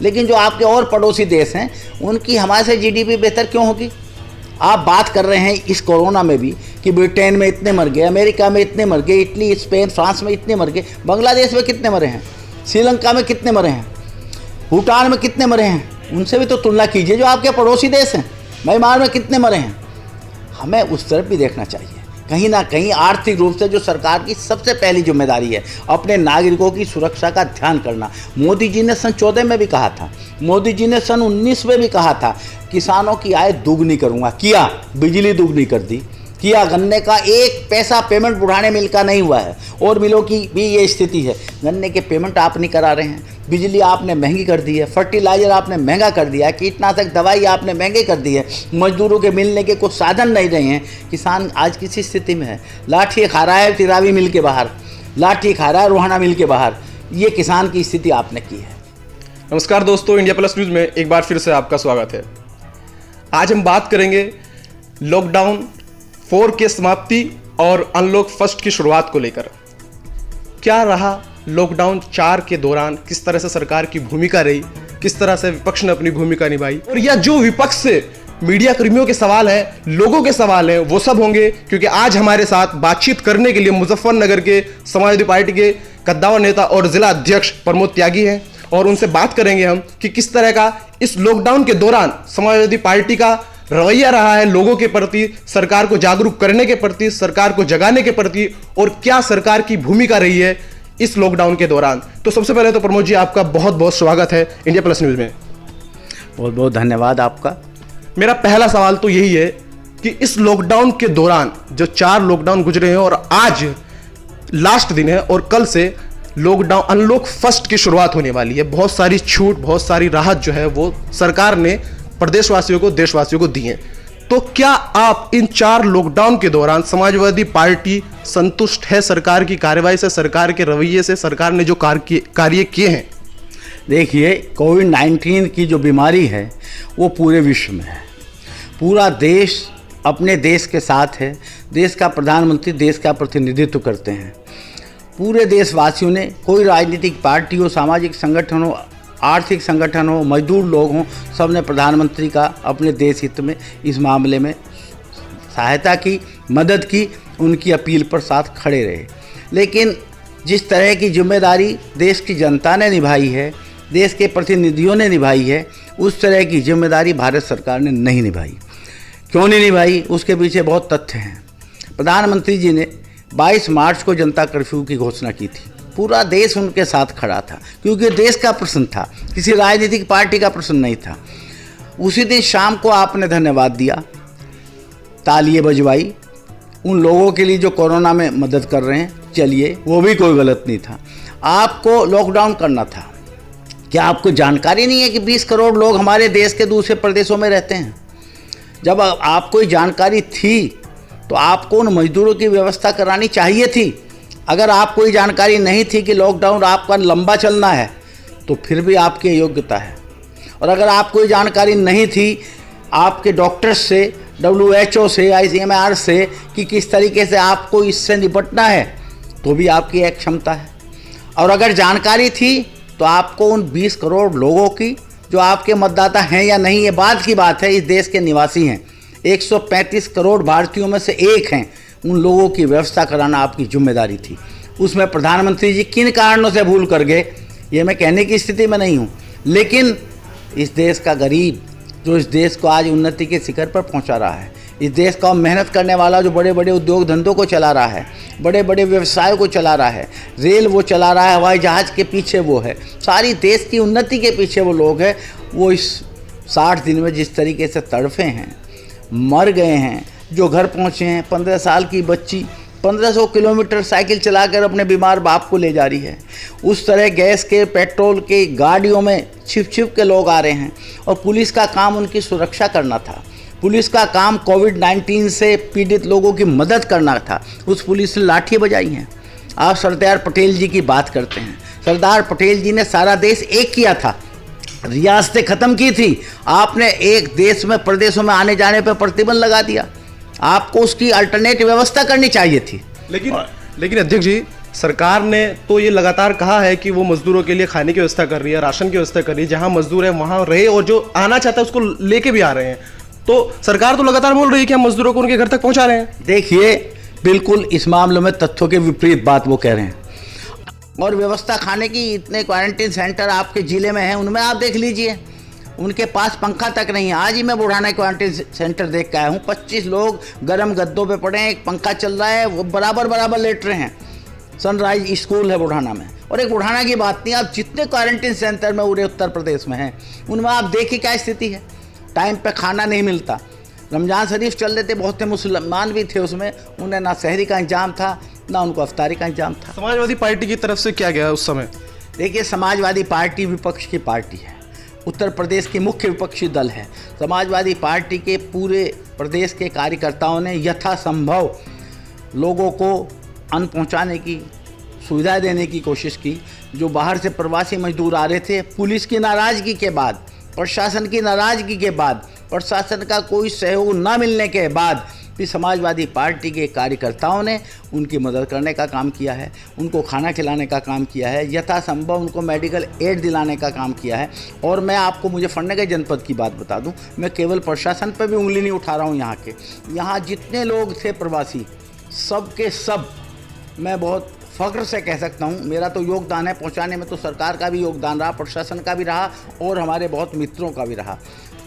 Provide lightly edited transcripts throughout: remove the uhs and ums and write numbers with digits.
लेकिन जो आपके और पड़ोसी देश हैं उनकी हमारे से जीडीपी बेहतर क्यों होगी? आप बात कर रहे हैं इस कोरोना में भी कि ब्रिटेन में इतने मर गए, अमेरिका में इतने मर गए, इटली, स्पेन, फ्रांस में इतने मर गए, बांग्लादेश में कितने मरे हैं, श्रीलंका में कितने मरे हैं, भूटान में कितने मरे हैं, उनसे भी तो तुलना कीजिए जो आपके पड़ोसी देश हैं। म्यांमार में कितने मरे हैं। हमें उस तरफ भी देखना चाहिए। कहीं ना कहीं आर्थिक रूप से जो सरकार की सबसे पहली जिम्मेदारी है अपने नागरिकों की सुरक्षा का ध्यान करना। मोदी जी ने सन 14 में भी कहा था, मोदी जी ने सन 19 में भी कहा था किसानों की आय दोगुनी करूंगा, किया, बिजली दोगुनी कर दी, किया, गन्ने का एक पैसा पेमेंट बुढ़ाने मिल का नहीं हुआ है और मिलों की भी ये स्थिति है। गन्ने के पेमेंट आप नहीं करा रहे हैं, बिजली आपने महंगी कर दी है, फर्टिलाइज़र आपने महंगा कर दिया है, कीटनाशक दवाई आपने महंगे कर दी है, मजदूरों के मिलने के कुछ साधन नहीं रहे हैं। किसान आज किसी स्थिति में है, लाठी खा रहा है तिरावी मिल के बाहर, लाठी खा रहा है रोहाना मिल के बाहर। ये किसान की स्थिति आपने की है। नमस्कार दोस्तों, इंडिया प्लस न्यूज़ में एक बार फिर से आपका स्वागत है। आज हम बात करेंगे लॉकडाउन 4 की समाप्ति और अनलॉक फर्स्ट की शुरुआत को लेकर। क्या रहा लॉकडाउन 4 के दौरान, किस तरह से सरकार की भूमिका रही, किस तरह से विपक्ष ने अपनी भूमिका निभाई, और यह जो विपक्ष से मीडिया कर्मियों के सवाल हैं, लोगों के सवाल हैं, वो सब होंगे। क्योंकि आज हमारे साथ बातचीत करने के लिए मुजफ्फरनगर के समाजवादी पार्टी के कद्दावर नेता और जिला अध्यक्ष प्रमोद त्यागी हैं और उनसे बात करेंगे हम कि किस तरह का इस लॉकडाउन के दौरान समाजवादी पार्टी का रवैया रहा है लोगों के प्रति, सरकार को जागरूक करने के प्रति, सरकार को जगाने के प्रति, और क्या सरकार की भूमिका रही है इस लॉकडाउन के दौरान। तो सबसे पहले तो प्रमोद जी, आपका बहुत बहुत स्वागत है इंडिया प्लस न्यूज़ में। बहुत बहुत धन्यवाद आपका। मेरा पहला सवाल तो यही है कि इस लॉकडाउन के दौरान जो 4 लॉकडाउन गुजरे हैं और आज लास्ट दिन है और कल से लॉकडाउन अनलॉक फर्स्ट की शुरुआत होने वाली है, बहुत सारी छूट, बहुत सारी राहत जो है वो सरकार ने प्रदेशवासियों को, देशवासियों को दी है। तो क्या आप इन 4 लॉकडाउन के दौरान समाजवादी पार्टी संतुष्ट है सरकार की कार्रवाई से, सरकार के रवैये से, सरकार ने जो कार्य किए हैं? देखिए, कोविड-19 की जो बीमारी है वो पूरे विश्व में है। पूरा देश अपने देश के साथ है। देश का प्रधानमंत्री देश का प्रतिनिधित्व करते हैं। पूरे देशवासियों ने, कोई राजनीतिक पार्टी हो, सामाजिक संगठन हो, आर्थिक संगठन हो, मजदूर लोग हों, सब ने प्रधानमंत्री का अपने देश हित में इस मामले में सहायता की, मदद की, उनकी अपील पर साथ खड़े रहे। लेकिन जिस तरह की जिम्मेदारी देश की जनता ने निभाई है, देश के प्रतिनिधियों ने निभाई है, उस तरह की जिम्मेदारी भारत सरकार ने नहीं निभाई। क्यों नहीं निभाई, उसके पीछे बहुत तथ्य हैं। प्रधानमंत्री जी ने 22 मार्च को जनता कर्फ्यू की घोषणा की थी। पूरा देश उनके साथ खड़ा था क्योंकि देश का प्रश्न था, किसी राजनीतिक पार्टी का प्रश्न नहीं था। उसी दिन शाम को आपने धन्यवाद दिया, तालियां बजवाई उन लोगों के लिए जो कोरोना में मदद कर रहे हैं। चलिए, वो भी कोई गलत नहीं था। आपको लॉकडाउन करना था। क्या आपको जानकारी नहीं है कि 20 करोड़ लोग हमारे देश के दूसरे प्रदेशों में रहते हैं? जब आपको ये जानकारी थी तो आपको उन मजदूरों की व्यवस्था करानी चाहिए थी। अगर आपको ये जानकारी नहीं थी कि लॉकडाउन आपका लंबा चलना है तो फिर भी आपकी योग्यता है। और अगर आपको ये जानकारी नहीं थी आपके डॉक्टर्स से, WHO से, ICMR से कि किस तरीके से आपको इससे निपटना है, तो भी आपकी एक क्षमता है। और अगर जानकारी थी तो आपको उन 20 करोड़ लोगों की, जो आपके मतदाता हैं या नहीं ये बाद की बात है, इस देश के निवासी हैं, 135 करोड़ भारतीयों में से एक हैं, उन लोगों की व्यवस्था कराना आपकी जिम्मेदारी थी। उसमें प्रधानमंत्री जी किन कारणों से भूल कर गए ये मैं कहने की स्थिति में नहीं हूँ, लेकिन इस देश का गरीब जो इस देश को आज उन्नति के शिखर पर पहुँचा रहा है, इस देश का मेहनत करने वाला जो बड़े बड़े उद्योग धंधों को चला रहा है, बड़े बड़े व्यवसायों को चला रहा है, रेल वो चला रहा है, हवाई जहाज़ के पीछे वो है, सारी देश की उन्नति के पीछे वो लोग हैं। वो इस 60 दिन में जिस तरीके से तड़फे हैं, मर गए हैं, जो घर पहुँचे हैं, 15 साल की बच्ची 1500 किलोमीटर साइकिल चलाकर अपने बीमार बाप को ले जा रही है। उस तरह गैस के, पेट्रोल के गाड़ियों में छिप छिप के लोग आ रहे हैं और पुलिस का काम उनकी सुरक्षा करना था। पुलिस का काम कोविड-19 से पीड़ित लोगों की मदद करना था। उस पुलिस ने लाठी बजाई हैं। आप सरदार पटेल जी की बात करते हैं। सरदार पटेल जी ने सारा देश एक किया था, रियासतें ख़त्म की थी। आपने एक देश में, प्रदेशों में आने जाने पर प्रतिबंध लगा दिया। आपको उसकी अल्टरनेट व्यवस्था करनी चाहिए थी। लेकिन अध्यक्ष जी, सरकार ने तो ये लगातार कहा है कि वो मजदूरों के लिए खाने की व्यवस्था कर रही है, राशन की व्यवस्था कर रही है, जहां मजदूर है वहां रहे, और जो आना चाहता है उसको लेके भी आ रहे हैं। तो सरकार तो लगातार बोल रही है कि हम मजदूरों को उनके घर तक पहुंचा रहे हैं। देखिए, बिल्कुल इस मामले में तथ्यों के विपरीत बात वो कह रहे हैं। और व्यवस्था खाने की, इतने क्वारंटीन सेंटर आपके ज़िले में हैं, उनमें आप देख लीजिए, उनके पास पंखा तक नहीं है। आज ही मैं बुढ़ाना क्वारंटीन सेंटर देख के आया हूँ, 25 लोग गर्म गद्दों पे पड़े हैं, एक पंखा चल रहा है, वो बराबर लेट रहे हैं। सनराइज स्कूल है बुढ़ाना में। और एक बुढ़ाना की बात नहीं, आप जितने क्वारंटीन सेंटर में पूरे उत्तर प्रदेश में हैं, उनमें आप देखिए क्या स्थिति है। टाइम पे खाना नहीं मिलता। रमज़ान शरीफ चल रहे थे, बहुत से मुसलमान भी थे उसमें, उन्हें ना सहरी का इंतजाम था ना उनको अफ्तारी का इंतजाम था। समाजवादी पार्टी की तरफ से क्या गया उस समय? देखिए, समाजवादी पार्टी विपक्ष की पार्टी है, उत्तर प्रदेश की मुख्य विपक्षी दल है। समाजवादी पार्टी के पूरे प्रदेश के कार्यकर्ताओं ने यथासंभव लोगों को अन्न पहुंचाने की सुविधा देने की कोशिश की। जो बाहर से प्रवासी मजदूर आ रहे थे, पुलिस की नाराज़गी के बाद, प्रशासन की नाराज़गी के बाद, प्रशासन का कोई सहयोग न मिलने के बाद भी समाजवादी पार्टी के कार्यकर्ताओं ने उनकी मदद करने का काम किया है, उनको खाना खिलाने का काम किया है, यथासंभव उनको मेडिकल एड दिलाने का काम किया है। और मैं आपको मुजफ्फरनगर जनपद की बात बता दूं, मैं केवल प्रशासन पर भी उंगली नहीं उठा रहा हूं। यहाँ जितने लोग थे प्रवासी, सब के सब मैं बहुत फ़ख्र से कह सकता हूँ, मेरा तो योगदान है पहुँचाने में, तो सरकार का भी योगदान रहा, प्रशासन का भी रहा और हमारे बहुत मित्रों का भी रहा।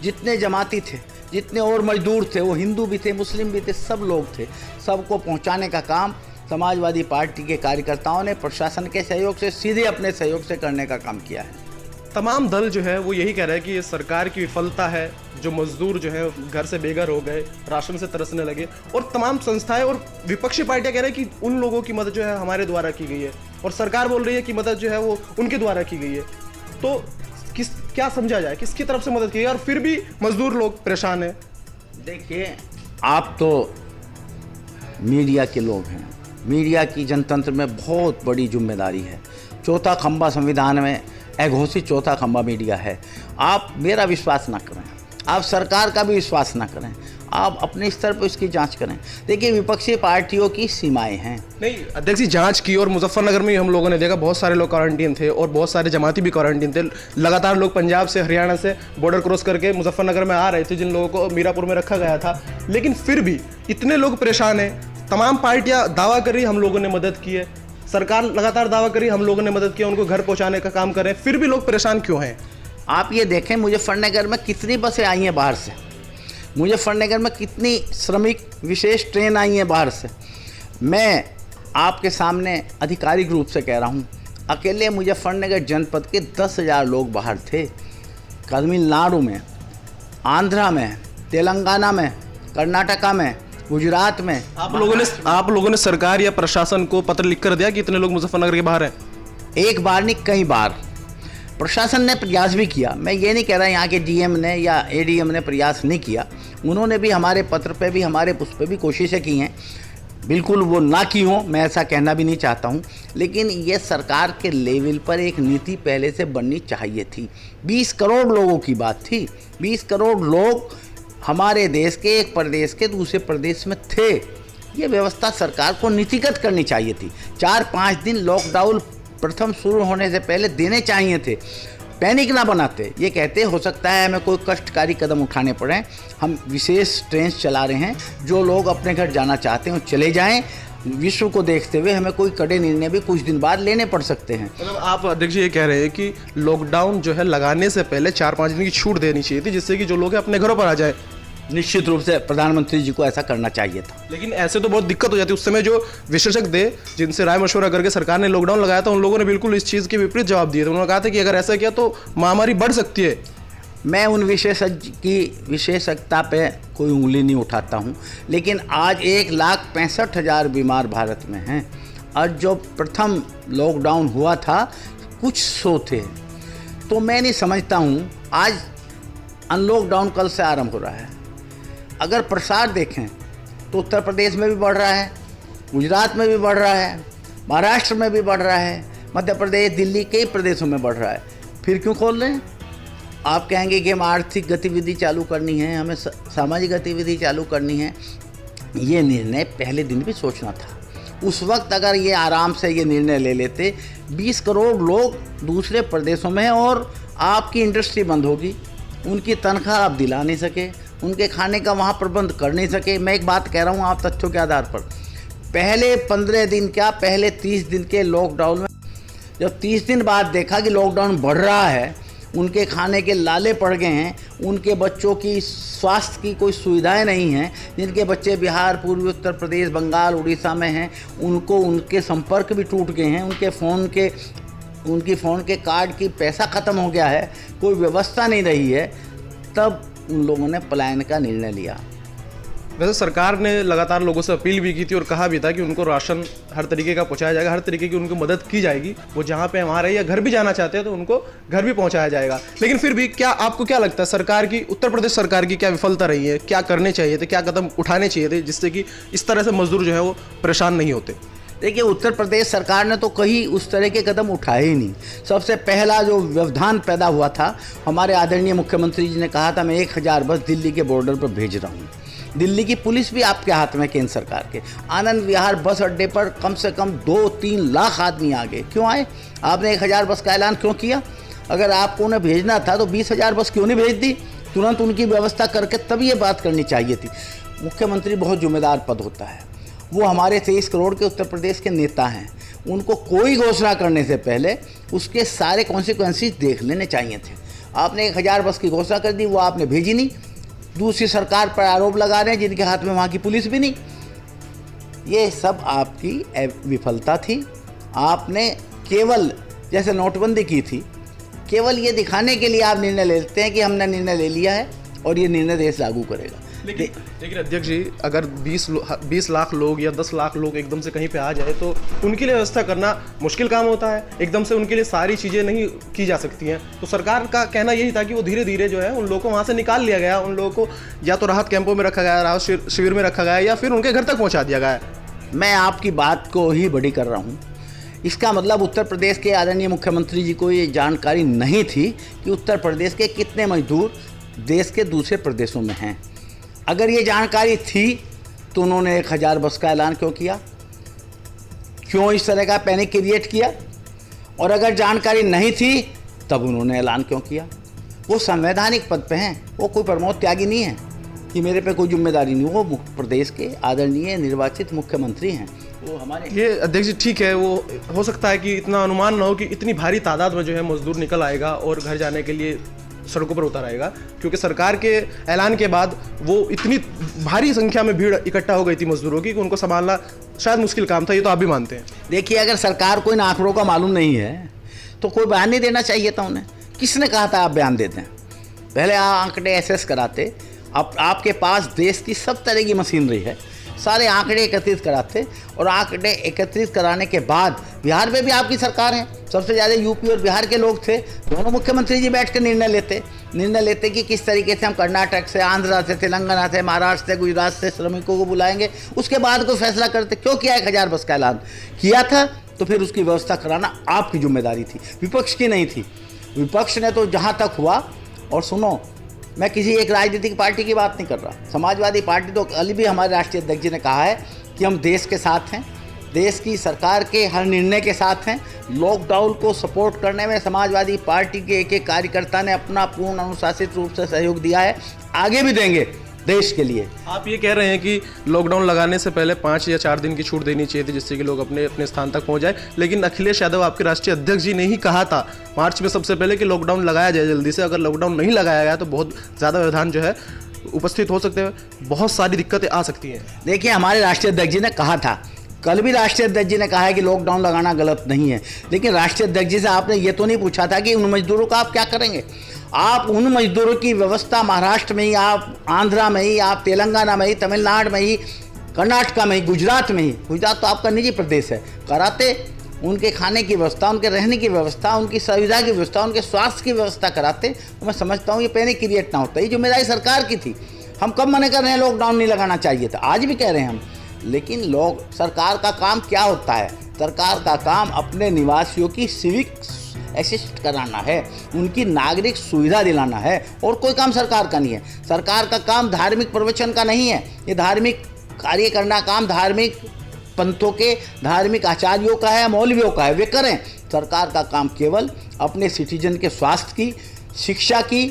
जितने जमाती थे, जितने और मजदूर थे, वो हिंदू भी थे, मुस्लिम भी थे, सब लोग थे, सबको पहुंचाने का काम समाजवादी पार्टी के कार्यकर्ताओं ने प्रशासन के सहयोग से, सीधे अपने सहयोग से करने का काम किया है। तमाम दल जो है वो यही कह रहे हैं कि ये सरकार की विफलता है, जो मजदूर जो है घर से बेघर हो गए, राशन से तरसने लगे, और तमाम संस्थाएं और विपक्षी पार्टियां कह रही है कि उन लोगों की मदद जो है हमारे द्वारा की गई है, और सरकार बोल रही है कि मदद जो है वो उनके द्वारा की गई है। तो क्या समझा जाए, किसकी तरफ से मदद की है? और फिर भी मजदूर लोग परेशान हैं। देखिए, आप तो मीडिया के लोग हैं, मीडिया की जनतंत्र में बहुत बड़ी जिम्मेदारी है। चौथा खंबा संविधान में अघोषित चौथा खंबा मीडिया है। आप मेरा विश्वास ना करें, आप सरकार का भी विश्वास ना करें, आप अपने स्तर पर इसकी जांच करें। देखिए, विपक्षी पार्टियों की सीमाएं हैं। नहीं, अध्यक्ष जी जांच की, और मुजफ्फरनगर में हम लोगों ने देखा बहुत सारे लोग क्वारंटीन थे और बहुत सारे जमाती भी क्वारंटीन थे। लगातार लोग पंजाब से, हरियाणा से बॉर्डर क्रॉस करके मुजफ्फरनगर में आ रहे थे, जिन लोगों को मीरापुर में रखा गया था। लेकिन फिर भी इतने लोग परेशान हैं। तमाम पार्टियां दावा कर रही हम लोगों ने मदद की है, सरकार लगातार दावा करी हम लोगों ने मदद किया, उनको घर पहुँचाने का काम करें, फिर भी लोग परेशान क्यों हैं? आप ये देखें, मुजफ्फरनगर में कितनी बसें आई हैं बाहर से, मुजफ्फरनगर में कितनी श्रमिक विशेष ट्रेन आई हैं बाहर से। मैं आपके सामने आधिकारिक रूप से कह रहा हूँ, अकेले मुजफ्फरनगर जनपद के 10,000 लोग बाहर थे। तमिलनाडु में, आंध्रा में, तेलंगाना में, कर्नाटका में, गुजरात में। आप लोगों ने सरकार या प्रशासन को पत्र लिख कर दिया कि इतने लोग मुजफ्फरनगर के बाहर हैं? एक बार नहीं, कई बार प्रशासन ने प्रयास भी किया। मैं ये नहीं कह रहा यहाँ के डीएम ने या एडीएम ने प्रयास नहीं किया, उन्होंने भी हमारे पत्र पे भी, हमारे उस पर भी कोशिशें की हैं। बिल्कुल वो ना की हों, मैं ऐसा कहना भी नहीं चाहता हूँ, लेकिन ये सरकार के लेवल पर एक नीति पहले से बननी चाहिए थी। 20 करोड़ लोगों की बात थी, 20 करोड़ लोग हमारे देश के एक प्रदेश के दूसरे प्रदेश में थे। ये व्यवस्था सरकार को नीतिगत करनी चाहिए थी। 4-5 दिन लॉकडाउन प्रथम शुरू होने से पहले देने चाहिए थे। पैनिक ना बनाते, ये कहते हो सकता है हमें कोई कष्टकारी कदम उठाने पड़े, हम विशेष ट्रेन चला रहे हैं, जो लोग अपने घर जाना चाहते हैं चले जाएं। विश्व को देखते हुए हमें कोई कड़े निर्णय भी कुछ दिन बाद लेने पड़ सकते हैं। मतलब आप अध्यक्ष जी ये कह रहे हैं कि लॉकडाउन जो है लगाने से पहले 4-5 दिन की छूट देनी चाहिए थी, जिससे कि जो लोग हैं अपने घरों पर आ जाए। निश्चित रूप से प्रधानमंत्री जी को ऐसा करना चाहिए था, लेकिन ऐसे तो बहुत दिक्कत हो जाती है। उस समय जो विशेषज्ञ थे, जिनसे राय मशवरा करके सरकार ने लॉकडाउन लगाया था, उन लोगों ने बिल्कुल इस चीज़ के विपरीत जवाब दिए थे। उन्होंने कहा था कि अगर ऐसा किया तो महामारी बढ़ सकती है। मैं उन विशेषज्ञ की विशेषज्ञता पे कोई उंगली नहीं उठाता हूँ, लेकिन आज 1,65,000 बीमार भारत में हैं, और जो प्रथम लॉकडाउन हुआ था कुछ 100 थे। तो मैं नहीं समझता हूँ, आज अनलॉकडाउन कल से आरंभ हो रहा है। अगर प्रसार देखें तो उत्तर प्रदेश में भी बढ़ रहा है, गुजरात में भी बढ़ रहा है, महाराष्ट्र में भी बढ़ रहा है, मध्य प्रदेश, दिल्ली, कई प्रदेशों में बढ़ रहा है। फिर क्यों खोल रहे हैं? आप कहेंगे कि हमें आर्थिक गतिविधि चालू करनी है, हमें सामाजिक गतिविधि चालू करनी है। ये निर्णय पहले दिन भी सोचना था, उस वक्त अगर ये आराम से ये निर्णय ले लेते, 20 करोड़ लोग दूसरे प्रदेशों में हैं और आपकी इंडस्ट्री बंद होगी, उनकी तनख्वाह आप दिला नहीं सके, उनके खाने का वहाँ प्रबंध कर नहीं सके। मैं एक बात कह रहा हूँ आप तथ्यों के आधार पर, पहले 15 दिन क्या, पहले 30 दिन के लॉकडाउन में जब 30 दिन बाद देखा कि लॉकडाउन बढ़ रहा है, उनके खाने के लाले पड़ गए हैं, उनके बच्चों की स्वास्थ्य की कोई सुविधाएं नहीं हैं, जिनके बच्चे बिहार, पूर्वी उत्तर प्रदेश, बंगाल, उड़ीसा में हैं, उनको उनके संपर्क भी टूट गए हैं, उनकी फ़ोन के कार्ड की पैसा ख़त्म हो गया है, कोई व्यवस्था नहीं रही है, तब उन लोगों ने पलायन का निर्णय लिया। वैसे सरकार ने लगातार लोगों से अपील भी की थी और कहा भी था कि उनको राशन हर तरीके का पहुंचाया जाएगा, हर तरीके की उनको मदद की जाएगी, वो जहां पे वहाँ रहे या घर भी जाना चाहते हैं तो उनको घर भी पहुंचाया जाएगा। लेकिन फिर भी क्या आपको क्या लगता है, सरकार की, उत्तर प्रदेश सरकार की क्या विफलता रही है, क्या करने चाहिए थे, क्या कदम उठाने चाहिए थे जिससे कि इस तरह से मजदूर जो है वो परेशान नहीं होते? देखिए, उत्तर प्रदेश सरकार ने तो कहीं उस तरह के कदम उठाए ही नहीं। सबसे पहला जो व्यवधान पैदा हुआ था, हमारे आदरणीय मुख्यमंत्री जी ने कहा था मैं 1000 बस दिल्ली के बॉर्डर पर भेज रहा हूँ। दिल्ली की पुलिस भी आपके हाथ में, केंद्र सरकार के। आनंद विहार बस अड्डे पर कम से कम 2-3 लाख आदमी आ गए। क्यों आए? आपने 1000 बस का ऐलान क्यों किया? अगर आपको उन्हें भेजना था तो 20,000 बस क्यों नहीं भेज दी? तुरंत उनकी व्यवस्था करके तब ये बात करनी चाहिए थी। मुख्यमंत्री बहुत जिम्मेदार पद होता है, वो हमारे 23 करोड़ के उत्तर प्रदेश के नेता हैं। उनको कोई घोषणा करने से पहले उसके सारे कॉन्सिक्वेंसेस देख लेने चाहिए थे। आपने 1000 बस की घोषणा कर दी, वो आपने भेजी नहीं। दूसरी सरकार पर आरोप लगा रहे हैं जिनके हाथ में वहाँ की पुलिस भी नहीं। ये सब आपकी विफलता थी। आपने केवल, जैसे नोटबंदी की थी, केवल ये दिखाने के लिए आप निर्णय लेते हैं कि हमने निर्णय ले लिया है और ये निर्णय देश लागू करेगा। लेकिन अध्यक्ष जी, अगर 20 लाख लोग या 10 लाख लोग एकदम से कहीं पे आ जाए तो उनके लिए व्यवस्था करना मुश्किल काम होता है। एकदम से उनके लिए सारी चीज़ें नहीं की जा सकती हैं। तो सरकार का कहना यही था कि वो धीरे धीरे जो है उन लोगों को वहाँ से निकाल लिया गया, उन लोगों को या तो राहत कैंपों में रखा गया, राहत शिविर में रखा गया, या फिर उनके घर तक पहुँचा दिया गया। मैं आपकी बात को ही बड़ी कर रहा हूँ। इसका मतलब उत्तर प्रदेश के आदरणीय मुख्यमंत्री जी को ये जानकारी नहीं थी कि उत्तर प्रदेश के कितने मजदूर देश के दूसरे प्रदेशों में हैं। अगर ये जानकारी थी तो उन्होंने 1000 बस का ऐलान क्यों किया? क्यों इस तरह का पैनिक क्रिएट किया? और अगर जानकारी नहीं थी तब उन्होंने ऐलान क्यों किया? वो संवैधानिक पद पे हैं, वो कोई प्रमोद त्यागी नहीं है कि मेरे पे कोई जिम्मेदारी नहीं। वो प्रदेश के आदरणीय निर्वाचित मुख्यमंत्री हैं। वो हमारे ये अध्यक्ष जी ठीक है, वो हो सकता है कि इतना अनुमान ना हो कि इतनी भारी तादाद में जो है मजदूर निकल आएगा और घर जाने के लिए सड़कों पर उतर आएगा, क्योंकि सरकार के ऐलान के बाद वो इतनी भारी संख्या में भीड़ इकट्ठा हो गई थी मजदूरों की कि उनको संभालना शायद मुश्किल काम था। ये तो आप भी मानते हैं। देखिए, अगर सरकार को इन आंकड़ों का मालूम नहीं है तो कोई बयान नहीं देना चाहिए था उन्हें। किसने कहा था आप बयान देते हैं? पहले आंकड़े एसेस कराते। अब आपके पास देश की सब तरह की मशीनरी है, सारे आंकड़े एकत्रित कराते और आंकड़े एकत्रित कराने के बाद बिहार में भी आपकी सरकार है, सबसे ज़्यादा यूपी और बिहार के लोग थे। दोनों मुख्यमंत्री जी बैठ कर निर्णय लेते कि किस तरीके से हम कर्नाटक से, आंध्रा से, तेलंगाना से, महाराष्ट्र से, गुजरात से श्रमिकों को बुलाएंगे। उसके बाद कोई फैसला करते। क्यों किया 1000 बस का ऐलान? किया था तो फिर उसकी व्यवस्था कराना आपकी जिम्मेदारी थी, विपक्ष की नहीं थी। विपक्ष ने तो जहाँ तक हुआ, और सुनो, मैं किसी एक राजनीतिक पार्टी की बात नहीं कर रहा। समाजवादी पार्टी तो कल भी हमारे राष्ट्रीय अध्यक्ष जी ने कहा है कि हम देश के साथ हैं, देश की सरकार के हर निर्णय के साथ हैं। लॉकडाउन को सपोर्ट करने में समाजवादी पार्टी के एक कार्यकर्ता ने अपना पूर्ण अनुशासित रूप से सहयोग दिया है, आगे भी देंगे देश के लिए। आप ये कह रहे हैं कि लॉकडाउन लगाने से पहले 5 या 4 दिन की छूट देनी चाहिए थी जिससे कि लोग अपने अपने स्थान तक पहुंच जाए, लेकिन अखिलेश यादव आपके राष्ट्रीय अध्यक्ष जी ने ही कहा था मार्च में सबसे पहले कि लॉकडाउन लगाया जाए जल्दी से। अगर लॉकडाउन नहीं लगाया गया तो बहुत ज़्यादा व्यवधान जो है उपस्थित हो सकते हैं, बहुत सारी दिक्कतें आ सकती हैं। देखिए, हमारे राष्ट्रीय अध्यक्ष जी ने कहा था, कल भी राष्ट्रीय अध्यक्ष जी ने कहा है कि लॉकडाउन लगाना गलत नहीं है, लेकिन राष्ट्रीय अध्यक्ष जी से आपने ये तो नहीं पूछा था कि उन मजदूरों का आप क्या करेंगे। आप उन मजदूरों की व्यवस्था महाराष्ट्र में ही, आप आंध्रा में ही, आप तेलंगाना में ही, तमिलनाडु में ही, कर्नाटका में ही, गुजरात में ही, गुजरात तो आपका निजी प्रदेश है, कराते। उनके खाने की व्यवस्था, उनके रहने की व्यवस्था, उनकी सुविधा की व्यवस्था, उनके स्वास्थ्य की व्यवस्था कराते। तो मैं समझता हूँ ये पैनिक क्रिएट ना होता। ये जिम्मेदारी सरकार की थी। हम कब मना कर रहे हैं लॉकडाउन नहीं लगाना चाहिए था, आज भी कह रहे हैं हम। लेकिन सरकार का काम क्या होता है? सरकार का काम अपने निवासियों की सिविक असिस्ट कराना है, उनकी नागरिक सुविधा दिलाना है, और कोई काम सरकार का नहीं है। सरकार का काम धार्मिक प्रवचन का नहीं है। ये धार्मिक कार्य करना काम धार्मिक पंथों के धार्मिक आचार्यों का है, मौलवियों का है, वे करें। सरकार का काम केवल अपने सिटीजन के स्वास्थ्य की, शिक्षा की,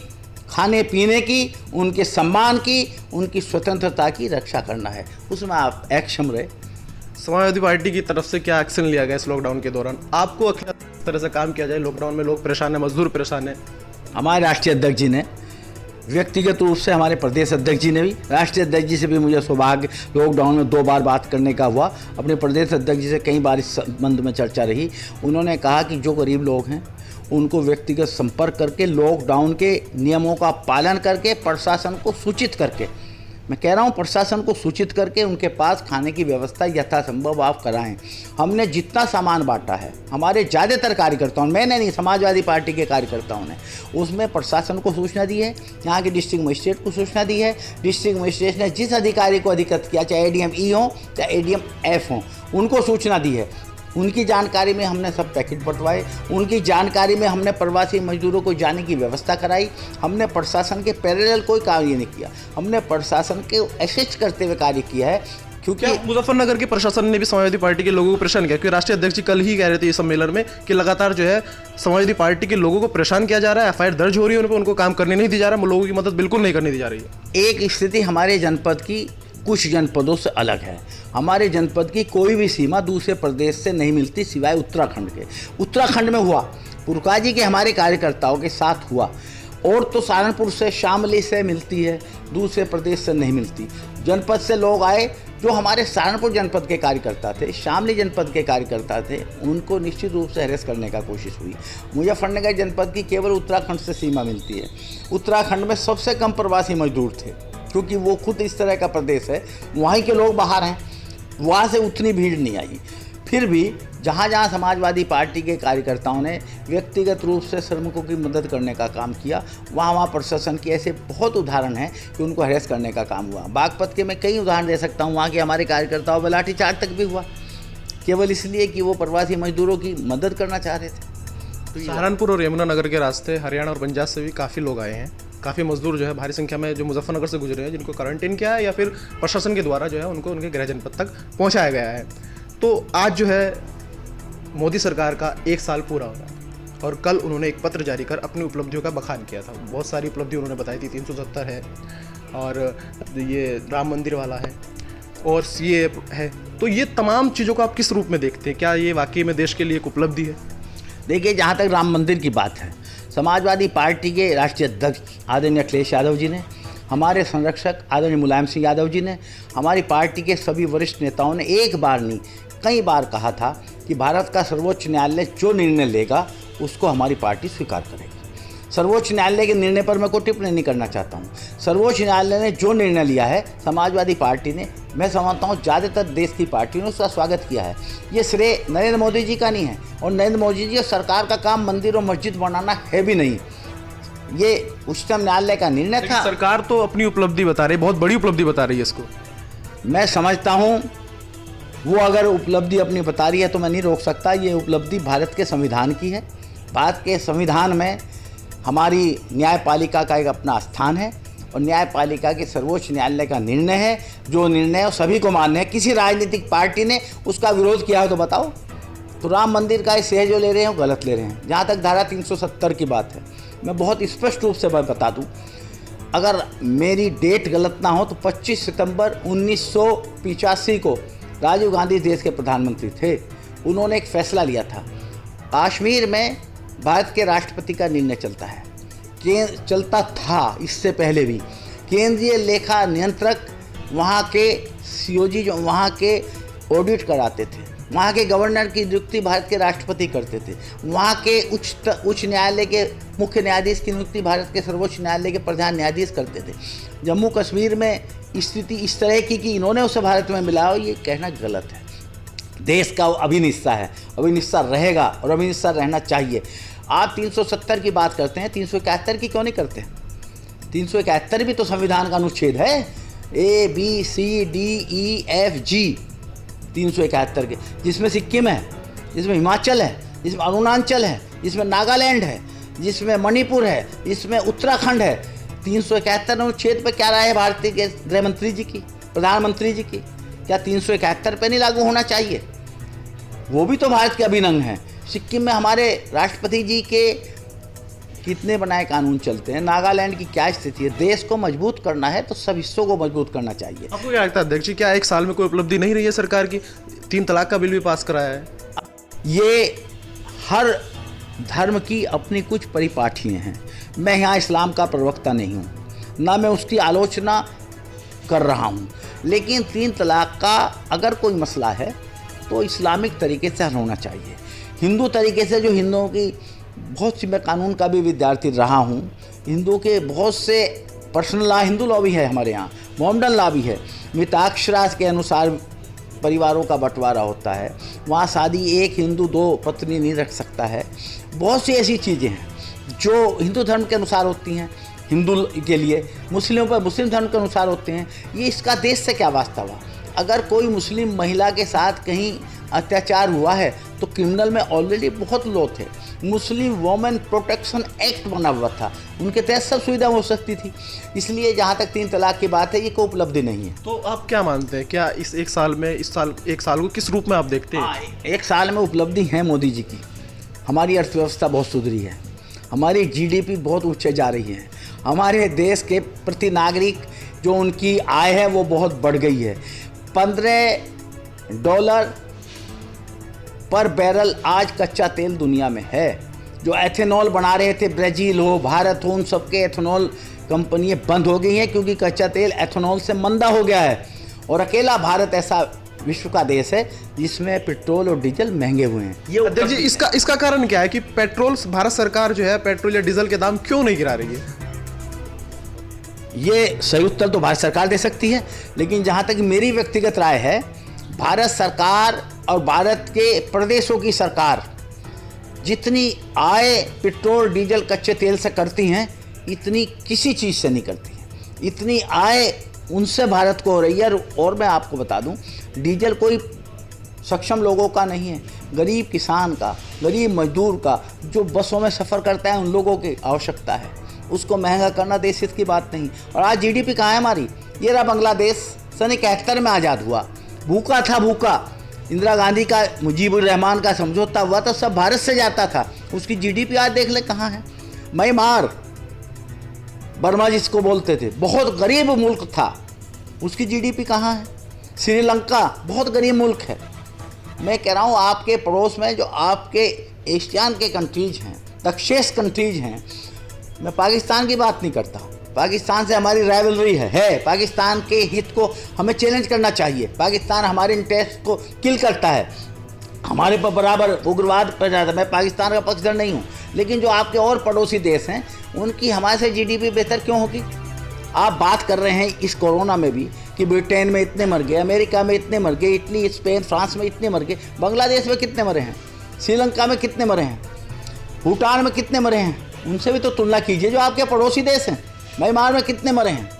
खाने पीने की, उनके सम्मान की, उनकी स्वतंत्रता की रक्षा करना है। उसमें आप अक्षम रहे। समाजवादी पार्टी की तरफ से क्या एक्शन लिया गया इस लॉकडाउन के दौरान? आपको किस तरह से काम किया जाए? लॉकडाउन में लोग परेशान हैं, मजदूर परेशान हैं। हमारे राष्ट्रीय अध्यक्ष जी ने, व्यक्तिगत रूप से हमारे प्रदेश अध्यक्ष जी ने भी, राष्ट्रीय अध्यक्ष जी से भी मुझे सौभाग्य लॉकडाउन में 2 बार बात करने का हुआ। अपने प्रदेश अध्यक्ष जी से कई बार इस संबंध में चर्चा रही। उन्होंने कहा कि जो गरीब लोग हैं उनको व्यक्तिगत संपर्क करके, लॉकडाउन के नियमों का पालन करके, प्रशासन को सूचित करके, मैं कह रहा हूँ प्रशासन को सूचित करके उनके पास खाने की व्यवस्था यथासंभव आप कराएं। हमने जितना सामान बांटा है, हमारे ज़्यादातर कार्यकर्ताओं, मैंने नहीं, समाजवादी पार्टी के कार्यकर्ताओं ने, उसमें प्रशासन को सूचना दी है, यहाँ के डिस्ट्रिक्ट मजिस्ट्रेट को सूचना दी है। डिस्ट्रिक्ट मजिस्ट्रेट ने जिस अधिकारी को अधिकृत किया, चाहे ADM E हो चाहे ADM F हो, उनको सूचना दी है। उनकी जानकारी में हमने सब पैकेट बंटवाए, उनकी जानकारी में हमने प्रवासी मजदूरों को जाने की व्यवस्था कराई। हमने प्रशासन के पैरेलल कोई कार्य नहीं किया, हमने प्रशासन के असिस्ट करते हुए कार्य किया है। क्योंकि मुजफ्फरनगर के प्रशासन ने भी समाजवादी पार्टी के लोगों को परेशान किया, क्योंकि राष्ट्रीय अध्यक्ष जी कल ही कह रहे थे इस सम्मेलन में कि लगातार जो है समाजवादी पार्टी के लोगों को परेशान किया जा रहा है, FIR दर्ज हो रही है उन पर, उनको काम करने नहीं दी जा रहा, लोगों की मदद बिल्कुल नहीं करने दी जा रही है। एक स्थिति हमारे जनपद की कुछ जनपदों से अलग है। हमारे जनपद की कोई भी सीमा दूसरे प्रदेश से नहीं मिलती सिवाय उत्तराखंड के। उत्तराखंड में हुआ, पुरका जी के हमारे कार्यकर्ताओं के साथ हुआ। और तो सहारनपुर से, शामली से मिलती है, दूसरे प्रदेश से नहीं मिलती। जनपद से लोग आए जो हमारे सहारनपुर जनपद के कार्यकर्ता थे, शामली जनपद के कार्यकर्ता थे, उनको निश्चित रूप से हरेस करने का कोशिश हुई। मुजफ्फरनगर जनपद की केवल उत्तराखंड से सीमा मिलती है। उत्तराखंड में सबसे कम प्रवासी मजदूर थे, क्योंकि वो खुद इस तरह का प्रदेश है, वहीं के लोग बाहर हैं, वहाँ से उतनी भीड़ नहीं आई। फिर भी जहाँ जहाँ समाजवादी पार्टी के कार्यकर्ताओं ने व्यक्तिगत रूप से श्रमिकों की मदद करने का काम किया, वहाँ वहाँ प्रशासन के ऐसे बहुत उदाहरण हैं कि उनको हरेस करने का काम हुआ। बागपत के मैं कई उदाहरण दे सकता हूँ, वहाँ के हमारे कार्यकर्ताओं पर लाठीचार्ज तक भी हुआ, केवल इसलिए कि वो प्रवासी मजदूरों की मदद करना चाह रहे थे। तो सहारनपुर और यमुनानगर के रास्ते हरियाणा और पंजाब से भी काफ़ी लोग आए हैं, काफ़ी मजदूर जो है भारी संख्या में जो मुजफ्फरनगर से गुजरे हैं, जिनको क्वारंटीन किया है या फिर प्रशासन के द्वारा जो है उनको उनके गृह जनपद तक पहुंचाया गया है। तो आज जो है मोदी सरकार का 1 साल पूरा हो रहा है और कल उन्होंने एक पत्र जारी कर अपनी उपलब्धियों का बखान किया था। बहुत सारी उपलब्धि उन्होंने बताई थी, 370 है और ये राम मंदिर वाला है और CA है। तो ये तमाम चीज़ों को आप किस रूप में देखते हैं? क्या ये वाकई में देश के लिए एक उपलब्धि है? देखिए, जहाँ तक राम मंदिर की बात है, समाजवादी पार्टी के राष्ट्रीय अध्यक्ष आदरणीय अखिलेश यादव जी ने, हमारे संरक्षक आदरणीय मुलायम सिंह यादव जी ने, हमारी पार्टी के सभी वरिष्ठ नेताओं ने एक बार नहीं कई बार कहा था कि भारत का सर्वोच्च न्यायालय जो निर्णय लेगा उसको हमारी पार्टी स्वीकार करेगी। सर्वोच्च न्यायालय के निर्णय पर मैं कोई टिप्पणी नहीं करना चाहता हूँ। सर्वोच्च न्यायालय ने जो निर्णय लिया है, समाजवादी पार्टी ने, मैं समझता हूँ ज़्यादातर देश की पार्टियों ने उसका स्वागत किया है। ये श्रेय नरेंद्र मोदी जी का नहीं है, और नरेंद्र मोदी जी और सरकार का काम मंदिर और मस्जिद बनाना है भी नहीं। ये उच्चतम न्यायालय का निर्णय था। सरकार तो अपनी उपलब्धि बता रही है, बहुत बड़ी उपलब्धि बता रही है इसको। मैं समझता हूँ वो अगर उपलब्धि अपनी बता रही है तो मैं नहीं रोक सकता। ये उपलब्धि भारत के संविधान की है। भारत के संविधान में हमारी न्यायपालिका का एक अपना स्थान है और न्यायपालिका के सर्वोच्च न्यायालय का निर्णय है, जो निर्णय सभी को मान्य है। किसी राजनीतिक पार्टी ने उसका विरोध किया है तो बताओ। तो राम मंदिर का श्रेय जो ले रहे हैं वो गलत ले रहे हैं। जहाँ तक धारा 370 की बात है, मैं बहुत स्पष्ट रूप से बता दूँ, अगर मेरी डेट गलत ना हो तो 25 सितंबर 1985 को राजीव गांधी देश के प्रधानमंत्री थे। उन्होंने एक फैसला लिया था, कश्मीर में भारत के राष्ट्रपति का निर्णय चलता है, चलता था इससे पहले भी। केंद्रीय लेखा नियंत्रक वहाँ के COG जो वहाँ के ऑडिट कराते थे, वहाँ के गवर्नर की नियुक्ति भारत के राष्ट्रपति करते थे, वहाँ के उच्च न्यायालय के मुख्य न्यायाधीश की नियुक्ति भारत के सर्वोच्च न्यायालय के प्रधान न्यायाधीश करते थे। जम्मू कश्मीर में स्थिति इस तरह की कि इन्होंने उसे भारत में मिलाया, ये कहना गलत है। देश का अभिन्न हिस्सा है, अभिन्न हिस्सा रहेगा और अभिन्न हिस्सा रहना चाहिए। आप 370 की बात करते हैं, 371 की क्यों नहीं करते? 371 भी तो संविधान का अनुच्छेद है, ABCDEFG 371 के, जिसमें सिक्किम है, जिसमें हिमाचल है, जिसमें अरुणाचल है, जिसमें नागालैंड है, जिसमें मणिपुर है, जिसमें उत्तराखंड है। 371 अनुच्छेद पर क्या राय है भारतीय के गृह मंत्री जी की, प्रधानमंत्री जी की? क्या 371 पे नहीं लागू होना चाहिए? वो भी तो भारत के अभिन्न अंग हैं। सिक्किम में हमारे राष्ट्रपति जी के कितने बनाए कानून चलते हैं। नागालैंड की क्या स्थिति है? देश को मजबूत करना है तो सब हिस्सों को मजबूत करना चाहिए। आपको क्या लगता है अध्यक्ष जी, क्या एक साल में कोई उपलब्धि नहीं रही है सरकार की? 3 तलाक का बिल भी पास कराया है। ये हर धर्म की अपनी कुछ परिपाटियाँ हैं। मैं यहाँ इस्लाम का प्रवक्ता नहीं हूँ, ना मैं उसकी आलोचना कर रहा हूँ, लेकिन 3 तलाक का अगर कोई मसला है तो इस्लामिक तरीके से हल होना चाहिए। हिंदू तरीके से, जो हिंदुओं की बहुत सी, मैं कानून का भी विद्यार्थी रहा हूँ, हिंदुओं के बहुत से पर्सनल लॉ, हिंदू लॉ भी है हमारे यहाँ, मोहम्मडन लॉ भी है। मिताक्षराज के अनुसार परिवारों का बंटवारा होता है। वहाँ शादी एक हिंदू 2 पत्नी नहीं रख सकता है। बहुत सी ऐसी चीज़ें हैं जो हिंदू धर्म के अनुसार होती हैं हिंदू के लिए, मुस्लिमों पर मुस्लिम धर्म के अनुसार होते हैं। ये इसका देश से क्या वास्ता हुआ? अगर कोई मुस्लिम महिला के साथ कहीं अत्याचार हुआ है तो क्रिमिनल में ऑलरेडी बहुत लॉ थे। मुस्लिम वोमेन प्रोटेक्शन एक्ट बना हुआ था, उनके तहत सब सुविधा हो सकती थी। इसलिए जहाँ तक 3 तलाक की बात है, ये कोई उपलब्धि नहीं है। तो आप क्या मानते हैं, क्या इस एक साल में, एक साल को किस रूप में आप देखते हैं? एक साल में उपलब्धि है मोदी जी की। हमारी अर्थव्यवस्था बहुत सुधरी है, हमारी जीडीपी बहुत ऊंचे जा रही है, हमारे देश के प्रति नागरिक जो उनकी आय है वो बहुत बढ़ गई है। $15 पर बैरल आज कच्चा तेल दुनिया में है। जो एथेनॉल बना रहे थे, ब्राज़ील हो, भारत हो, उन सबके एथेनॉल कंपनियां बंद हो गई हैं क्योंकि कच्चा तेल एथेनॉल से मंदा हो गया है। और अकेला भारत ऐसा विश्व का देश है जिसमें पेट्रोल और डीजल महंगे हुए हैं। ये अध्यक्ष जी, इसका कारण क्या है कि पेट्रोल, भारत सरकार जो है पेट्रोल या डीजल के दाम क्यों नहीं गिरा रही है? ये सही उत्तर तो भारत सरकार दे सकती है, लेकिन जहाँ तक मेरी व्यक्तिगत राय है, भारत सरकार और भारत के प्रदेशों की सरकार जितनी आय पेट्रोल डीजल कच्चे तेल से करती हैं, इतनी किसी चीज़ से नहीं करती हैं। इतनी आय उनसे भारत को हो रही है। और मैं आपको बता दूं, डीजल कोई सक्षम लोगों का नहीं है, गरीब किसान का, गरीब मजदूर का, जो बसों में सफ़र करता है, उन लोगों की आवश्यकता है। उसको महंगा करना देश हित की बात नहीं। और आज जीडीपी कहाँ है हमारी? ये रहा बांग्लादेश, सन 71 में आज़ाद हुआ, भूखा था, भूखा। इंदिरा गांधी का, मुजीबुर रहमान का समझौता हुआ तो सब भारत से जाता था। उसकी जीडीपी आज देख ले कहाँ है। म्यांमार, बर्मा जिसको बोलते थे, बहुत गरीब मुल्क था, उसकी जीडीपी कहाँ है। श्रीलंका बहुत गरीब मुल्क है। मैं कह रहा हूँ आपके पड़ोस में जो आपके एशियान के कंट्रीज हैं, दक्षेश कंट्रीज हैं, मैं पाकिस्तान की बात नहीं करता हूँ। पाकिस्तान से हमारी राइवलरी है। पाकिस्तान के हित को हमें चैलेंज करना चाहिए। पाकिस्तान हमारे इंटरेस्ट को किल करता है, हमारे पर बराबर उग्रवाद पर जाता है। मैं पाकिस्तान का पक्षधर नहीं हूँ, लेकिन जो आपके और पड़ोसी देश हैं उनकी हमारे से जीडीपी बेहतर क्यों होगी? आप बात कर रहे हैं इस कोरोना में भी कि ब्रिटेन में इतने मर गए, अमेरिका में इतने मर गए, इटली, स्पेन, फ्रांस में इतने मर गए, बांग्लादेश में कितने मरे हैं, श्रीलंका में कितने मरे हैं, भूटान में कितने मरे हैं, उनसे भी तो तुलना कीजिए जो आपके पड़ोसी देश हैं। म्यांमार में कितने मरे हैं।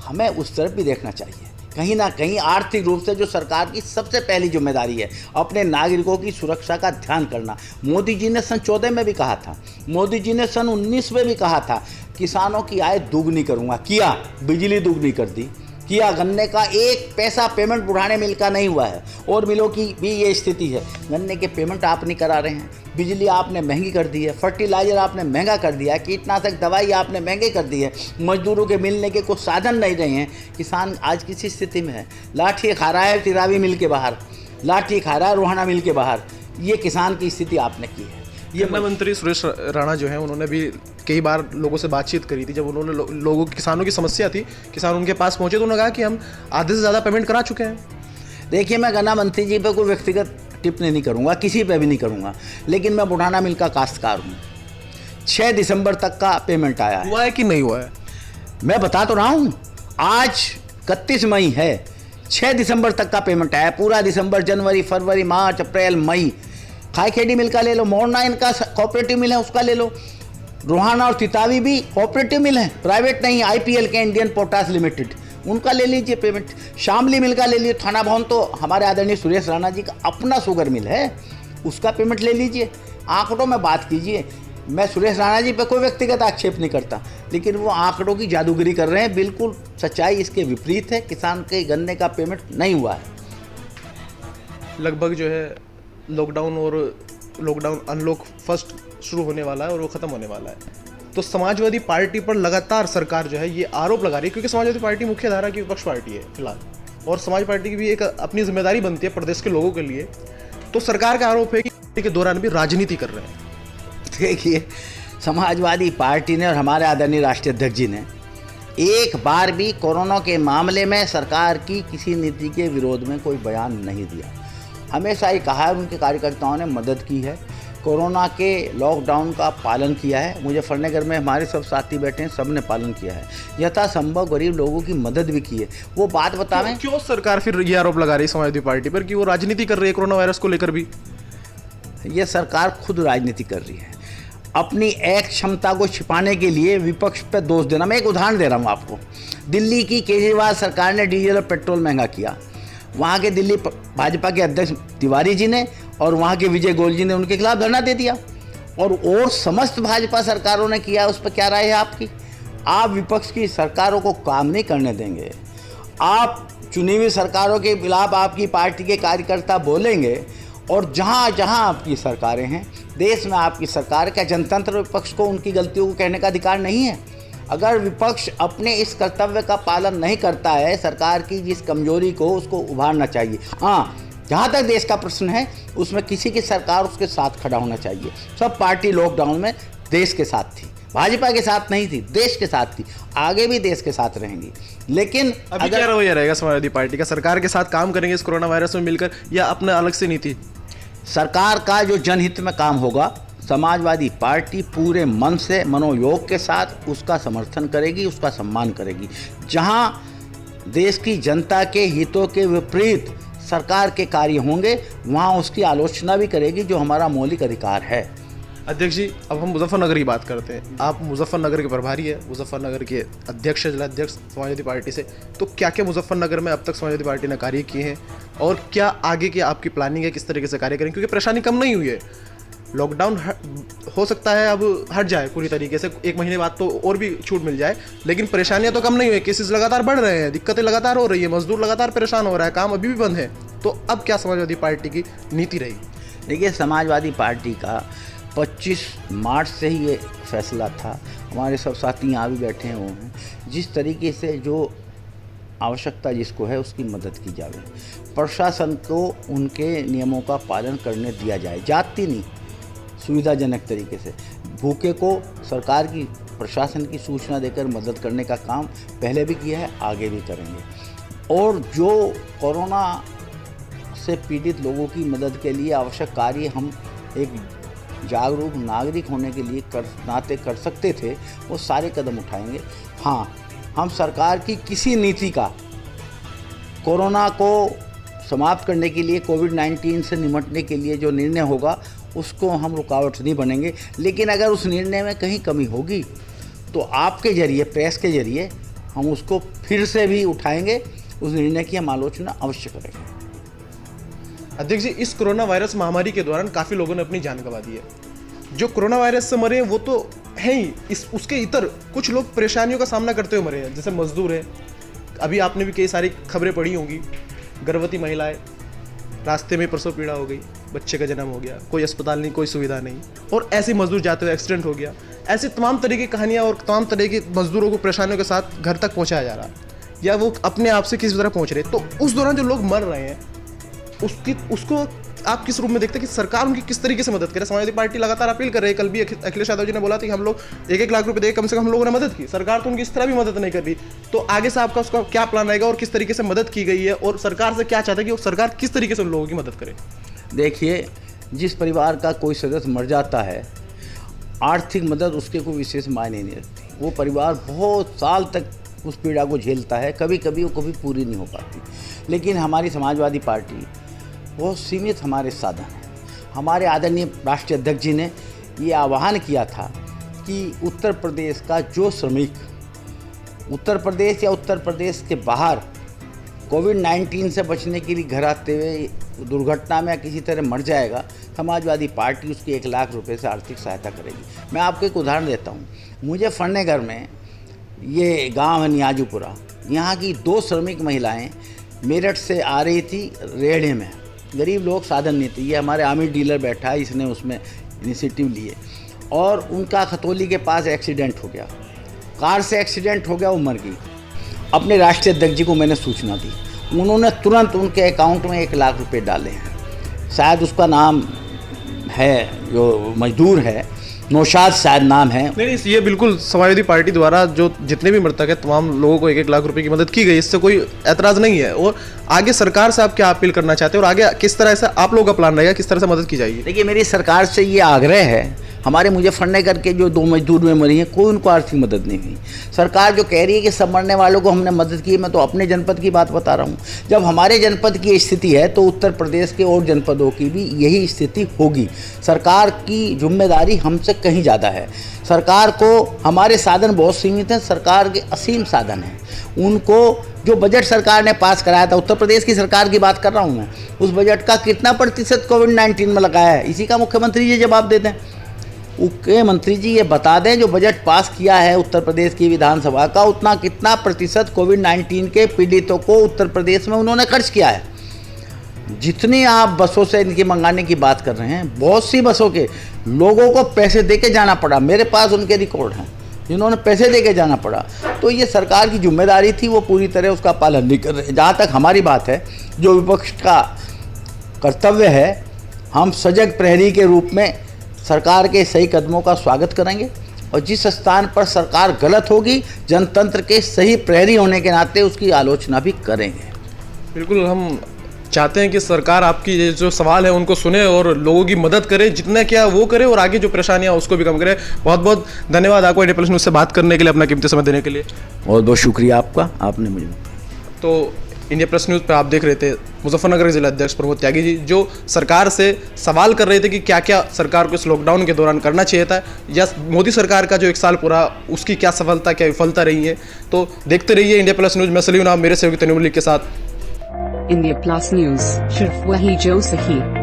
हमें उस तरफ भी देखना चाहिए। कहीं ना कहीं आर्थिक रूप से जो सरकार की सबसे पहली जिम्मेदारी है, अपने नागरिकों की सुरक्षा का ध्यान करना। मोदी जी ने सन 14 में भी कहा था, मोदी जी ने सन 19 में भी कहा था, किसानों की आय दुगनी करूँगा, किया। बिजली दुगनी कर दी, किया। गन्ने का 1 पैसा पेमेंट बुढ़ाने मिल का नहीं हुआ है, और मिलों की भी ये स्थिति है। गन्ने के पेमेंट आप नहीं करा रहे हैं, बिजली आपने महंगी कर दी है, फर्टिलाइज़र आपने महंगा कर दिया है, कीटनाशक दवाई आपने महंगे कर दी है, मजदूरों के मिलने के कुछ साधन नहीं रहे हैं। किसान आज किसी स्थिति में है, लाठी खा रहा है तिरावी मिल के बाहर, लाठी खा रहा है रोहाना मिल के बाहर। ये किसान की स्थिति आपने की है। ये मंत्री सुरेश राणा जो है, उन्होंने भी कई बार लोगों से बातचीत करी थी। जब उन्होंने लोगों की, किसानों की समस्या थी, किसान उनके पास पहुंचे तो उन्होंने कहा कि हम आधे से ज़्यादा पेमेंट करा चुके हैं। देखिए, मैं गन्ना मंत्री जी पे कोई व्यक्तिगत टिप्पणी नहीं करूंगा, किसी पे भी नहीं करूंगा, लेकिन मैं बुढ़ाना मिल का काश्तकार हूँ। 6 दिसंबर तक का पेमेंट आया हुआ है कि नहीं हुआ है? मैं बता तो रहा हूँ, आज 31 मई है, 6 दिसंबर तक का पेमेंट आया। पूरा दिसंबर, जनवरी, फरवरी, मार्च, अप्रैल, मई। खाईखेड़ी मिल का ले लो, मोरना इनका कोऑपरेटिव मिल है, उसका ले लो। रोहाना और तितावी भी कोऑपरेटिव मिल है, प्राइवेट नहीं, IPL के, इंडियन पोटास लिमिटेड, उनका ले लीजिए पेमेंट। शामली मिल का ले लीजिए। थाना भवन तो हमारे आदरणीय सुरेश राणा जी का अपना शुगर मिल है, उसका पेमेंट ले लीजिए। आंकड़ों में बात कीजिए। मैं सुरेश राणा जी पे कोई व्यक्तिगत आक्षेप नहीं करता, लेकिन वो आंकड़ों की जादूगरी कर रहे हैं। बिल्कुल सच्चाई इसके विपरीत है। किसान के गन्ने का पेमेंट नहीं हुआ है। लगभग जो है लॉकडाउन अनलॉक फर्स्ट शुरू होने वाला है और वो ख़त्म होने वाला है। तो समाजवादी पार्टी पर लगातार सरकार जो है ये आरोप लगा रही है, क्योंकि समाजवादी पार्टी मुख्य धारा की विपक्ष पार्टी है फिलहाल, और समाज पार्टी की भी एक अपनी जिम्मेदारी बनती है प्रदेश के लोगों के लिए। तो सरकार का आरोप है कि के दौरान भी राजनीति कर रहे हैं। देखिए, समाजवादी पार्टी ने और हमारे आदरणीय राष्ट्रीय अध्यक्ष जी ने एक बार भी कोरोना के मामले में सरकार की किसी नीति के विरोध में कोई बयान नहीं दिया। हमेशा ही कहा है, उनके कार्यकर्ताओं ने मदद की है, कोरोना के लॉकडाउन का पालन किया है। मुजफ्फरनगर में हमारे सब साथी बैठे हैं, सब ने पालन किया है। यथासंभव गरीब लोगों की मदद भी की है। वो बात बतावें क्यों सरकार फिर ये आरोप लगा रही है समाजवादी पार्टी पर कि वो राजनीति कर रही है कोरोना वायरस को लेकर भी? ये सरकार खुद राजनीति कर रही है अपनी एक क्षमता को छिपाने के लिए, विपक्ष पे दोष देना। मैं एक उदाहरण दे रहा हूँ आपको। दिल्ली की केजरीवाल सरकार ने डीजल और पेट्रोल महंगा किया। वहाँ के दिल्ली भाजपा के अध्यक्ष तिवारी जी ने और वहाँ के विजय गोयल जी ने उनके खिलाफ धरना दे दिया। और समस्त भाजपा सरकारों ने किया। उस पर क्या राय है आपकी? आप विपक्ष की सरकारों को काम नहीं करने देंगे। आप चुनी हुई सरकारों के खिलाफ आपकी पार्टी के कार्यकर्ता बोलेंगे, और जहाँ जहाँ आपकी सरकारें हैं, देश में आपकी सरकार, क्या जनतंत्र विपक्ष को उनकी गलतियों को कहने का अधिकार नहीं है? अगर विपक्ष अपने इस कर्तव्य का पालन नहीं करता है, सरकार की जिस कमजोरी को, उसको उभारना चाहिए। हाँ, जहाँ तक देश का प्रश्न है, उसमें किसी की सरकार उसके साथ खड़ा होना चाहिए। सब पार्टी लॉकडाउन में देश के साथ थी, भाजपा के साथ नहीं थी, देश के साथ थी, आगे भी देश के साथ रहेंगी। लेकिन अभी क्या रवैया रहेगा समाजवादी पार्टी का? सरकार के साथ काम करेंगे इस कोरोना वायरस में मिलकर, या अपने अलग से नीति? सरकार का जो जनहित में काम होगा, समाजवादी पार्टी पूरे मन से, मनोयोग के साथ उसका समर्थन करेगी, उसका सम्मान करेगी। जहां देश की जनता के हितों के विपरीत सरकार के कार्य होंगे, वहां उसकी आलोचना भी करेगी, जो हमारा मौलिक अधिकार है। अध्यक्ष जी, अब हम मुजफ्फरनगर की बात करते हैं। आप मुजफ्फरनगर के प्रभारी है, मुजफ्फरनगर के अध्यक्ष, जिलाध्यक्ष समाजवादी पार्टी से। तो क्या क्या मुजफ्फरनगर में अब तक समाजवादी पार्टी ने कार्य किए हैं, और क्या आगे की आपकी प्लानिंग है, किस तरीके से कार्य करेंगे? क्योंकि परेशानी कम नहीं हुई है। लॉकडाउन हो सकता है अब हट जाए पूरी तरीके से, 1 महीने बाद तो और भी छूट मिल जाए, लेकिन परेशानियां तो कम नहीं हुई। केसेस लगातार बढ़ रहे हैं, दिक्कतें लगातार हो रही है, मजदूर लगातार परेशान हो रहा है, काम अभी भी बंद है। तो अब क्या समाजवादी पार्टी की नीति रहेगी? देखिए, समाजवादी पार्टी का 25 मार्च से ही ये फैसला था। हमारे सब साथी यहाँ भी बैठे हुए हैं। जिस तरीके से जो आवश्यकता जिसको है, उसकी मदद की जाए, प्रशासन को उनके नियमों का पालन करने दिया जाए, जाति नहीं, सुविधाजनक तरीके से। भूखे को सरकार की, प्रशासन की सूचना देकर मदद करने का काम पहले भी किया है, आगे भी करेंगे। और जो कोरोना से पीड़ित लोगों की मदद के लिए आवश्यक कार्य हम एक जागरूक नागरिक होने के लिए नाते कर सकते थे, वो सारे कदम उठाएंगे। हाँ, हम सरकार की किसी नीति का कोरोना को समाप्त करने के लिए, कोविड-19 से निपटने के लिए जो निर्णय होगा, उसको हम रुकावट नहीं बनेंगे। लेकिन अगर उस निर्णय में कहीं कमी होगी, तो आपके जरिए, प्रेस के जरिए हम उसको फिर से भी उठाएंगे। उस निर्णय की हम आलोचना अवश्य करेंगे। अध्यक्ष जी, इस कोरोना वायरस महामारी के दौरान काफ़ी लोगों ने अपनी जान गंवा दी है। जो कोरोना वायरस से मरे हैं वो तो हैं ही, उसके इतर कुछ लोग परेशानियों का सामना करते हुए मरे हैं, जैसे मजदूर हैं। अभी आपने भी कई सारी खबरें पढ़ी होंगी, गर्भवती महिलाएं, रास्ते में प्रसव पीड़ा हो गई, बच्चे का जन्म हो गया, कोई अस्पताल नहीं, कोई सुविधा नहीं, और ऐसे मजदूर जाते हुए एक्सीडेंट हो गया। ऐसे तमाम तरह की कहानियाँ और तमाम तरह के मजदूरों को परेशानियों के साथ घर तक पहुँचाया जा रहा है, या वो अपने आप से किसी तरह पहुँच रहे। तो उस दौरान जो लोग मर रहे हैं, उसको आप किस रूप में देखते हैं कि सरकार उनकी किस तरीके से मदद करे? समाजवादी पार्टी लगातार अपील कर रही है। कल भी अखिलेश यादव जी ने बोला था कि हम लोग 1-1 लाख रुपए दे, कम से कम हम लोगों ने मदद की। सरकार तो उनकी इस तरह भी मदद नहीं कर रही। तो आगे से आपका उसका क्या प्लान रहेगा, और किस तरीके से मदद की गई है, और सरकार से क्या चाहते हैं कि सरकार किस तरीके से उन लोगों की मदद करे? देखिए, जिस परिवार का कोई सदस्य मर जाता है, आर्थिक मदद उसके कोई विशेष मायने नहीं रखती। वो परिवार बहुत साल तक उस पीड़ा को झेलता है, कभी कभी वो कभी पूरी नहीं हो पाती। लेकिन हमारी समाजवादी पार्टी बहुत सीमित हमारे साधन हैं। हमारे आदरणीय राष्ट्रीय अध्यक्ष जी ने ये आह्वान किया था कि उत्तर प्रदेश का जो श्रमिक उत्तर प्रदेश या उत्तर प्रदेश के बाहर कोविड-19 से बचने के लिए घर आते हुए दुर्घटना में या किसी तरह मर जाएगा, समाजवादी पार्टी उसकी 1 लाख रुपए से आर्थिक सहायता करेगी। मैं आपको एक उदाहरण देता हूँ। मुझे फन्नेगर में, ये गांव है नियाजूपुरा, यहाँ की 2 श्रमिक महिलाएं मेरठ से आ रही थी रेहड़े में। गरीब लोग, साधन नहीं थे। ये हमारे आमिर डीलर बैठा है, इसने उसमें इनिशिएटिव लिए और उनका खतौली के पास एक्सीडेंट हो गया, कार से एक्सीडेंट हो गया, वो मर गई। अपने राष्ट्रीय अध्यक्ष जी को मैंने सूचना दी, उन्होंने तुरंत उनके अकाउंट में 1 लाख रुपए डाले हैं। शायद उसका नाम है, जो मजदूर है, नौशाद शायद नाम है। नहीं, ये बिल्कुल समाजवादी पार्टी द्वारा जो जितने भी मृतक है तमाम लोगों को 1-1 लाख रुपए की मदद की गई, इससे कोई ऐतराज़ नहीं है। और आगे सरकार से आप क्या अपील करना चाहते हैं और आगे किस तरह से आप लोगों का प्लान रहेगा, किस तरह से मदद की जाएगी? देखिए, मेरी सरकार से ये आग्रह है, हमारे मुजफ्फरनगर के जो 2 मजदूर में मरी हैं, कोई उनको आर्थिक मदद नहीं हुई। सरकार जो कह रही है कि सब मरने वालों को हमने मदद की, मैं तो अपने जनपद की बात बता रहा हूँ। जब हमारे जनपद की स्थिति है तो उत्तर प्रदेश के और जनपदों की भी यही स्थिति होगी। सरकार की जिम्मेदारी हमसे कहीं ज़्यादा है। सरकार को, हमारे साधन बहुत सीमित हैं, सरकार के असीम साधन हैं। उनको जो बजट सरकार ने पास कराया था, उत्तर प्रदेश की सरकार की बात कर रहा हूँ मैं, उस बजट का कितना प्रतिशत कोविड-19 में लगाया है, इसी का मुख्यमंत्री जी जवाब देते हैं। मुख्यमंत्री जी ये बता दें, जो बजट पास किया है उत्तर प्रदेश की विधानसभा का, उतना कितना प्रतिशत कोविड-19 के पीड़ितों को उत्तर प्रदेश में उन्होंने खर्च किया है। जितनी आप बसों से इनकी मंगाने की बात कर रहे हैं, बहुत सी बसों के लोगों को पैसे दे के जाना पड़ा। मेरे पास उनके रिकॉर्ड हैं, जिन्होंने पैसे दे के जाना पड़ा। तो ये सरकार की जिम्मेदारी थी, वो पूरी तरह उसका पालन नहीं कर रहे। जहाँ तक हमारी बात है, जो विपक्ष का कर्तव्य है, हम सजग प्रहरी के रूप में सरकार के सही कदमों का स्वागत करेंगे और जिस स्थान पर सरकार गलत होगी, जनतंत्र के सही प्रहरी होने के नाते उसकी आलोचना भी करेंगे। बिल्कुल, हम चाहते हैं कि सरकार आपकी ये जो सवाल है उनको सुने और लोगों की मदद करे, जितना क्या वो करे और आगे जो परेशानियां उसको भी कम करे। बहुत बहुत धन्यवाद आपको इंडिया प्लस न्यूज़ से बात करने के लिए, अपना कीमती समय देने के लिए। बहुत बहुत शुक्रिया आपका, आपने मुझे। तो इंडिया प्लस न्यूज़ पे आप देख रहे थे मुजफ्फरनगर के जिला अध्यक्ष प्रमोद त्यागी जी, जो सरकार से सवाल कर रहे थे कि क्या क्या सरकार को इस लॉकडाउन के दौरान करना चाहिए था, या मोदी सरकार का जो 1 साल पूरा, उसकी क्या सफलता क्या विफलता रही है। तो देखते रहिए इंडिया प्लस न्यूज़। मैं सलीम नाम, मेरे सहयोगी तनुम मलिक के साथ। इंडिया प्लस न्यूज़, सिर्फ वही जो सही।